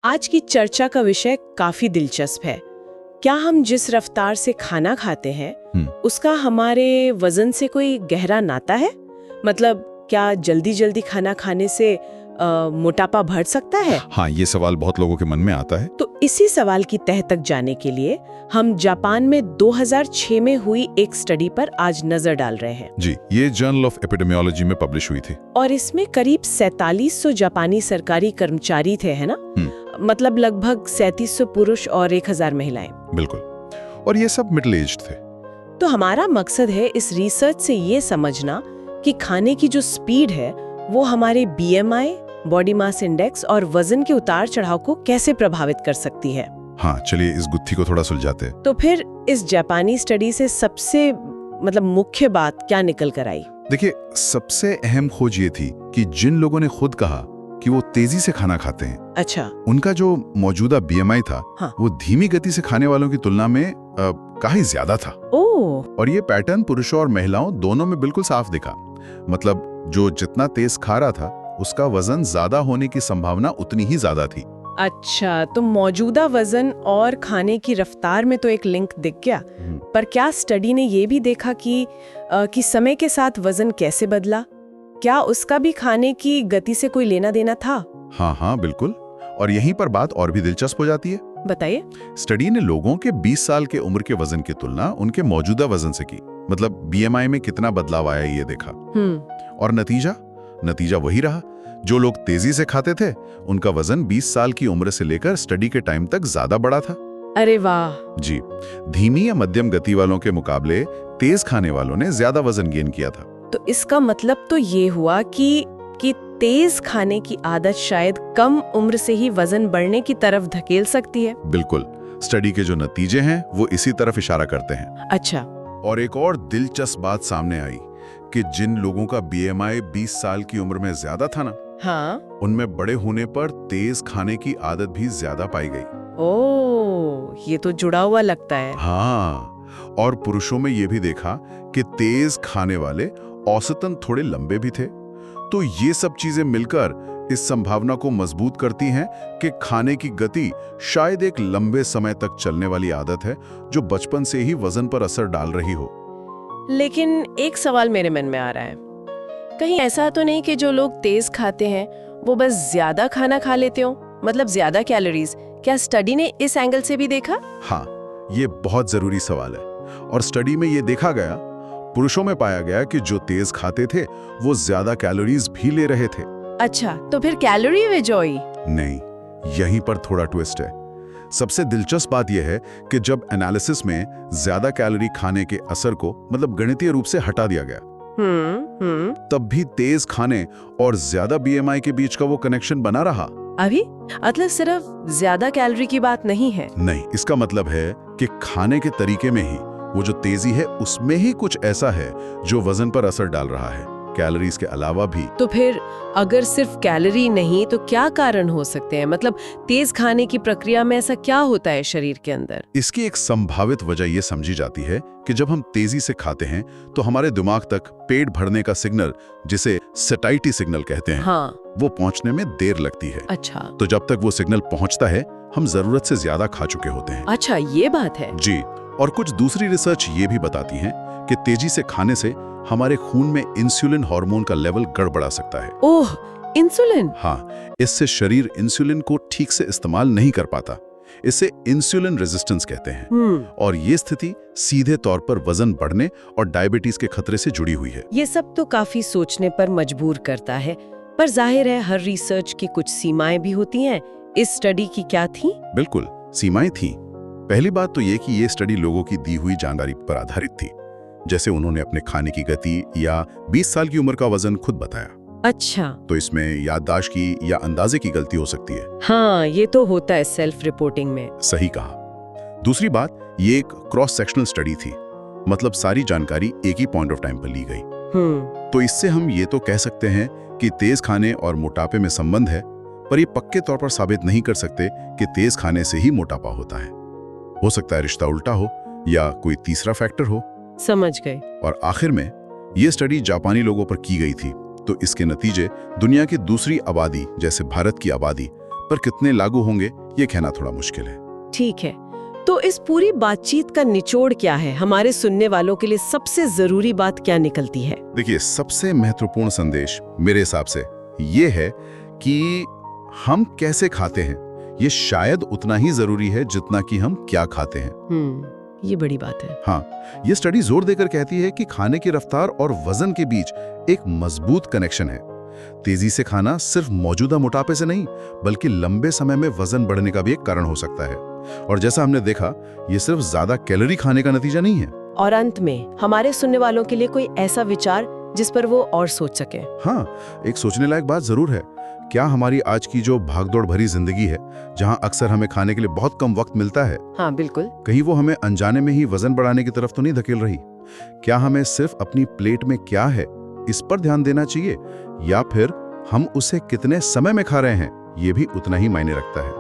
आज की चर्चा का विषय काफी दिलचस्प है। क्या हम जिस रफ्तार से खाना खाते हैं उसका हमारे वजन से कोई गहरा नाता है? मतलब क्या जल्दी जल्दी खाना खाने से मोटापा बढ़ सकता है? हाँ, ये सवाल बहुत लोगों के मन में आता है। तो इसी सवाल की तह तक जाने के लिए हम जापान में 2006 में हुई एक स्टडी पर आज नजर डाल रहे हैं। जी, ये जर्नल ऑफ एपिडेमियोलॉजी में पब्लिश हुई थी। और इसमें करीब 4700 जापानी सरकारी कर्मचारी थे, है ना? मतलब लगभग 3700 पुरुष और 1000 महिलाएं। बिल्कुल, और ये सब मिडिल एज्ड थे। तो हमारा मकसद है इस रिसर्च से ये समझना कि खाने की जो स्पीड है वो हमारे BMI, बॉडी मास इंडेक्स और वजन के उतार चढ़ाव को कैसे प्रभावित कर सकती है। हाँ, चलिए इस गुत्थी को थोड़ा सुलझाते हैं। तो फिर इस जापानी स्टडी से सबसे मुख्य बात क्या निकल कर आई? देखिए, सबसे अहम खोज ये थी कि जिन लोगों ने खुद कहा कि वो तेजी से खाना खाते हैं, अच्छा, उनका जो मौजूदा BMI था, हाँ, वो धीमी गति से खाने वालों की तुलना में काफी ज्यादा था। ओह, और ये पैटर्न पुरुषों और महिलाओं दोनों में बिल्कुल साफ दिखा। मतलब जो जितना तेज खा रहा था उसका वजन ज्यादा होने की संभावना उतनी ही ज्यादा थी। अच्छा, तो मौजूदा वजन और खाने की रफ्तार में तो एक लिंक दिख गया, पर क्या स्टडी ने ये भी देखा कि समय के साथ वजन कैसे बदला? क्या उसका भी खाने की गति से कोई लेना देना था? हाँ, बिल्कुल। और यहीं पर बात और भी दिलचस्प हो जाती है। बताइए। स्टडी ने लोगों के 20 साल के उम्र के वजन की तुलना उनके मौजूदा वजन से की। मतलब BMI में कितना बदलाव आया ये देखा। और नतीजा वही रहा। जो लोग तेजी से खाते थे उनका वजन 20 साल की उम्र से लेकर स्टडी के टाइम तक ज्यादा बढ़ा था। अरे वाह! जी, धीमी या मध्यम गति वालों के मुकाबले तेज खाने वालों ने ज्यादा वजन गेन किया था। तो इसका मतलब तो ये हुआ कि तेज खाने की आदत शायद कम उम्र से ही वजन बढ़ने की तरफ धकेल सकती है। बिल्कुल, स्टडी के जो नतीजे हैं वो इसी तरफ इशारा करते हैं। अच्छा। और एक और दिलचस्प बात सामने आई कि जिन लोगों का BMI 20 साल की उम्र में ज्यादा था ना, हाँ, उनमें बड़े होने पर तेज खाने की आदत भी ज्यादा पाई गई। ओह, ये तो जुड़ा हुआ लगता है। हाँ, और पुरुषों में ये भी देखा कि तेज खाने वाले औसतन थोड़े लंबे भी थे। तो ये सब चीजें मिलकर इस संभावना को मजबूत करती हैं कि खाने की गति शायद एक लंबे समय तक चलने वाली आदत है जो बचपन से ही वजन पर असर डाल रही हो। लेकिन एक सवाल मेरे मन में आ रहा है, कहीं ऐसा तो नहीं कि जो लोग तेज खाते हैं वो बस ज्यादा खाना खा लेते हो, मतलब ज्यादा कैलोरीज? क्या स्टडी ने इस एंगल से भी देखा? हाँ, ये बहुत जरूरी सवाल है। और स्टडी में ये देखा गया, पुरुषों में पाया गया कि जो तेज खाते थे वो ज्यादा कैलोरीज भी ले रहे थे। अच्छा, तो फिर कैलोरी विजोई? नहीं, यहीं पर थोड़ा ट्विस्ट है। सबसे दिलचस्प बात यह है कि जब एनालिसिस में ज्यादा कैलोरी खाने के असर को मतलब गणितीय रूप से हटा दिया गया, तब भी तेज खाने और ज्यादा BMI के बीच का वो कनेक्शन बना रहा। अभी मतलब सिर्फ ज्यादा कैलोरी की बात नहीं है? नहीं, इसका मतलब है कि खाने के तरीके में ही वो जो तेजी है उसमें ही कुछ ऐसा है जो वजन पर असर डाल रहा है, कैलोरीज के अलावा भी। तो फिर अगर सिर्फ कैलोरी नहीं तो क्या कारण हो सकते हैं? मतलब तेज खाने की प्रक्रिया में ऐसा क्या होता है शरीर के अंदर? इसकी एक संभावित वजह यह समझी जाती है कि जब हम तेजी से खाते हैं तो हमारे दिमाग तक पेट भरने का सिग्नल, जिसे सैटिस्फैक्टरी सिग्नल कहते हैं, हाँ, वो पहुंचने में देर लगती है। अच्छा, तो जब तक वो सिग्नल पहुंचता है हम जरूरत से ज्यादा खा चुके होते हैं। अच्छा, ये बात है। जी, और कुछ दूसरी रिसर्च ये भी बताती है कि तेजी से खाने से हमारे खून में इंसुलिन हार्मोन का लेवल गड़बड़ा सकता है। ओह, इंसुलिन? हाँ, इससे शरीर इंसुलिन को ठीक से इस्तेमाल नहीं कर पाता। इसे इंसुलिन रेजिस्टेंस कहते हैं। और ये स्थिति सीधे तौर पर वजन बढ़ने और डायबिटीज के खतरे से जुड़ी हुई है। ये सब तो काफी सोचने पर मजबूर करता है, पर जाहिर है हर रिसर्च की कुछ सीमाएं भी होती हैं। इस स्टडी की क्या थी? बिल्कुल, सीमाएं थी। पहली बात तो ये कि ये स्टडी लोगों की दी हुई जानकारी पर आधारित थी। जैसे उन्होंने अपने खाने की गति या 20 साल की उम्र का वजन खुद बताया। अच्छा, तो इसमें याददाश्त की या अंदाजे की गलती हो सकती है। हाँ, ये तो होता है सेल्फ रिपोर्टिंग में। सही कहा। दूसरी बात, ये एक क्रॉस सेक्शनल स्टडी थी, मतलब सारी जानकारी एक ही पॉइंट ऑफ टाइम पर ली गई। तो इससे हम ये तो कह सकते हैं कि तेज खाने और मोटापे में संबंध है, पर ये पक्के तौर पर साबित नहीं कर सकते कि तेज खाने से ही मोटापा होता है। हो सकता है रिश्ता उल्टा हो या कोई तीसरा फैक्टर हो। समझ गए। और आखिर में ये स्टडी जापानी लोगों पर की गई थी, तो इसके नतीजे दुनिया की दूसरी आबादी जैसे भारत की आबादी पर कितने लागू होंगे ये कहना थोड़ा मुश्किल है। ठीक है, तो इस पूरी बातचीत का निचोड़ क्या है? हमारे सुनने वालों के लिए सबसे जरूरी बात क्या निकलती है? देखिए, सबसे महत्वपूर्ण संदेश मेरे हिसाब से ये है कि हम कैसे खाते हैं ये शायद उतना ही जरूरी है जितना कि हम क्या खाते हैं। ये बड़ी बात है। हाँ, ये स्टडी जोर देकर कहती है कि खाने की रफ्तार और वजन के बीच एक मजबूत कनेक्शन है। तेजी से खाना सिर्फ मौजूदा मोटापे से नहीं बल्कि लंबे समय में वजन बढ़ने का भी एक कारण हो सकता है। और जैसा हमने देखा, ये सिर्फ ज्यादा कैलोरी खाने का नतीजा नहीं है। और अंत में हमारे सुनने वालों के लिए कोई ऐसा विचार जिस पर वो और सोच सके। हाँ, एक सोचने लायक बात जरूर है। क्या हमारी आज की जो भागदौड़ भरी जिंदगी है, जहां अक्सर हमें खाने के लिए बहुत कम वक्त मिलता है, हाँ बिल्कुल, कहीं वो हमें अनजाने में ही वजन बढ़ाने की तरफ तो नहीं धकेल रही? क्या हमें सिर्फ अपनी प्लेट में क्या है इस पर ध्यान देना चाहिए, या फिर हम उसे कितने समय में खा रहे हैं ये भी उतना ही मायने रखता है?